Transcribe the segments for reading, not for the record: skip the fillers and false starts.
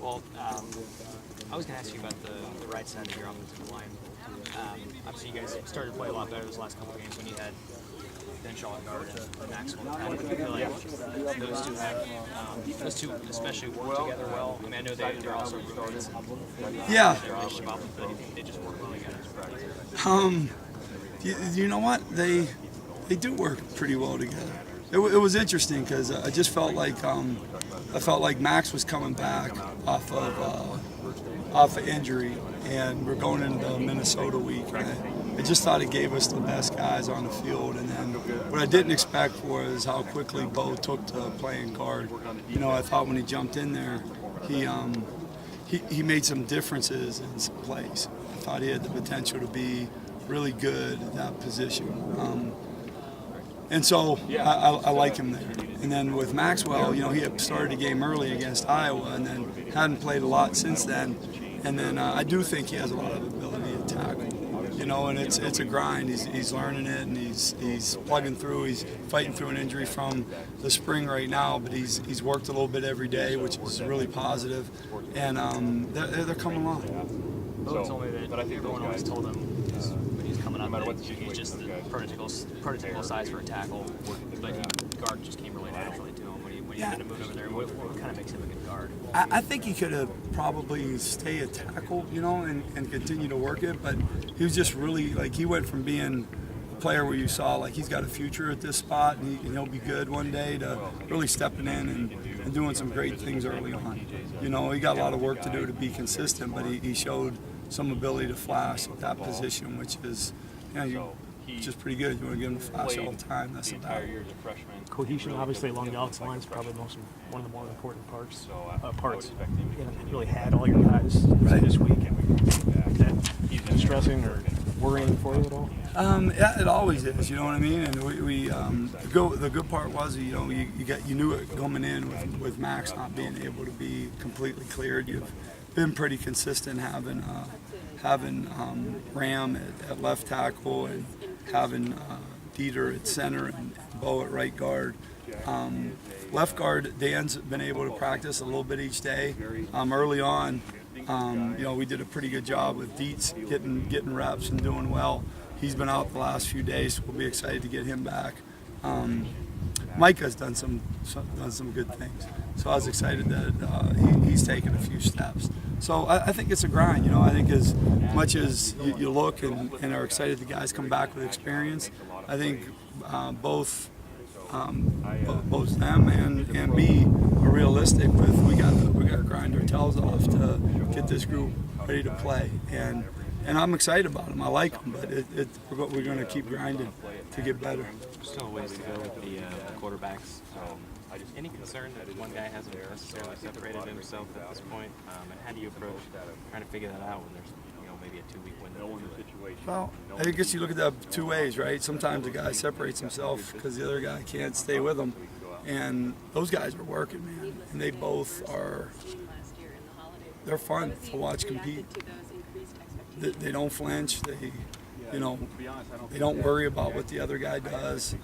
Well, I was going to ask you about the right side of your offensive line. Obviously, you guys started to play a lot better those last couple games when you had Benchall and Guard and Maxwell. How do you feel like those two especially work together well? I mean, I know they're also roommates. Yeah. Their relationship, but do you think they just work well together? You know what? They do work pretty well together. It was interesting because I just felt like Max was coming back off of injury, and we're going into the Minnesota week. And I just thought it gave us the best guys on the field, and then what I didn't expect was how quickly Bo took to playing guard. You know, I thought when he jumped in there, he made some differences in some plays. I thought he had the potential to be really good at that position. And so I like him there. And then with Maxwell, you know, he had started a game early against Iowa and then hadn't played a lot since then. And then I do think he has a lot of ability to tackle. You know, and it's a grind. He's learning it, and he's plugging through. He's fighting through an injury from the spring right now, but he's worked a little bit every day, which is really positive. And they're coming along. Bo told me that everyone always told him when he was coming up that he's just the prototypical size for a tackle, but guard just came really naturally to him when he had to move over there. What kind of makes him a good guard? I think he could have probably stayed a tackle, you know, and continue to work it, but he was just really, like, he went from being a player where you saw, like, he's got a future at this spot and he'll be good one day to really stepping in and doing some great things early on. You know, he got a lot of work to do to be consistent, but he showed some ability to flash at that position, which is, you know, just pretty good. You want to give him a flash all the time. That's about it. Cohesion, obviously, along the outside line is probably one of the more important parts. You haven't really had all your guys this week. Is that stressing or worrying for you at all? Yeah, it always is. You know what I mean. And the good part was, you know, you knew it coming in with Max not being able to be completely cleared. You've been pretty consistent having Ram at left tackle and having Dieter at center and Bo at right guard. Left guard, Dan's been able to practice a little bit each day. Early on, you know, we did a pretty good job with Dietz getting reps and doing well. He's been out the last few days, so we'll be excited to get him back. Micah's done some good things, so I was excited that he's taken a few steps. So I think it's a grind, you know. I think as much as you look and are excited the guys come back with experience, I think both them and me are realistic with we got to grind our tails off to get this group ready to play. And I'm excited about them. I like them, but we're going to keep grinding to get better. Still a ways to go with the quarterbacks. Any concern that one guy hasn't necessarily separated himself at this point? And how do you approach trying to figure that out when there's maybe a 2-week window? Well, I guess you look at that two ways, right? Sometimes a guy separates himself because the other guy can't stay with him, and those guys are working, man. And they both they're fun to watch compete. They don't flinch. They don't worry about what the other guy does.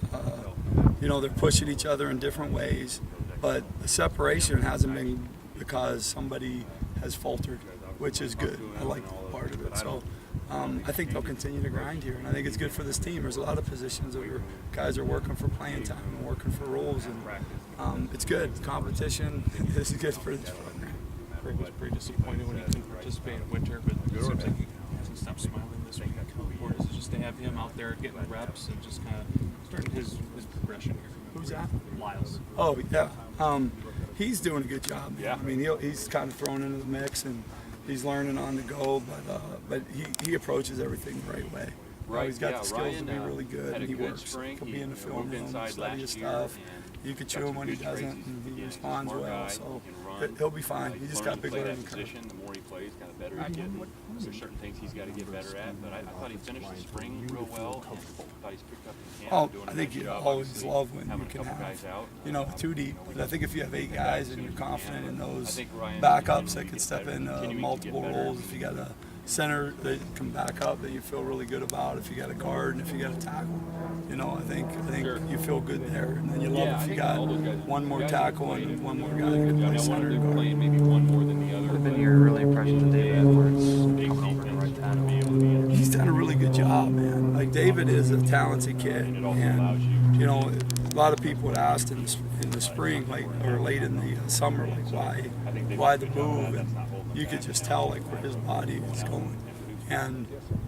You know, they're pushing each other in different ways, but the separation hasn't been because somebody has faltered, which is good. I like that part of it. So I think they'll continue to grind here, and I think it's good for this team. There's a lot of positions where guys are working for playing time and working for roles, and it's good. It's competition. This is good for this program. Greg was pretty disappointed when he couldn't participate in winter, but it seems like he hasn't stopped smiling this week. Or is it just to have him out there getting reps and just kind of starting his progression here? Who's that? Lyles. Oh, yeah. He's doing a good job, man. Yeah. I mean, he's kind of thrown into the mix, and he's learning on the go, but he approaches everything the right way. Right. He's got the skills to be really good, and he works. He'll be in the film room, study his stuff. You can chew him when he doesn't, and he responds well, so he'll be fine. He just got a big learning curve. The more he plays, kind of better he gets. There's certain things he's got to get better at, but I thought he finished the spring real well. I thought he's picked up in camp. I think you always love when you can have, 2 deep. But I think if you have 8 guys and you're confident in those backups that can step in multiple roles, if you got a center that can back up that you feel really good about, if you got a guard and if you got a tackle, I think you feel good there. And then you love if you got one more tackle and one more guy that can play center and guard. Maybe one more than the other. early impressions of David Edwards coming over the right time? He's done a really good job, man. Like, David is a talented kid, and you know, a lot of people had asked in the spring, like, or late in the summer, like, why the move, and you could just tell like where his body is going. And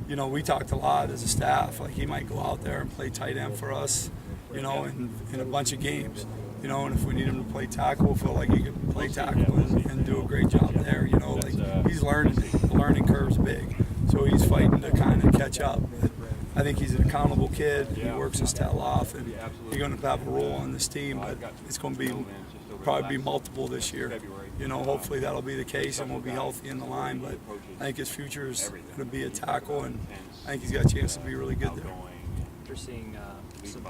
you know, we talked a lot as a staff, like he might go out there and play tight end for us, you know, in a bunch of games, you know, and if we need him to play tackle, we'll feel like he can play tackle and do a great job there, you know, like he's learning, the learning curve's big, so he's fighting to kind of catch up. But I think he's an accountable kid, he works his tail off, and he's going to have a role on this team, but it's going to probably be multiple this year. You know, hopefully that'll be the case and we'll be healthy in the line, but I think his future is going to be a tackle, and I think he's got a chance to be really good there. After seeing some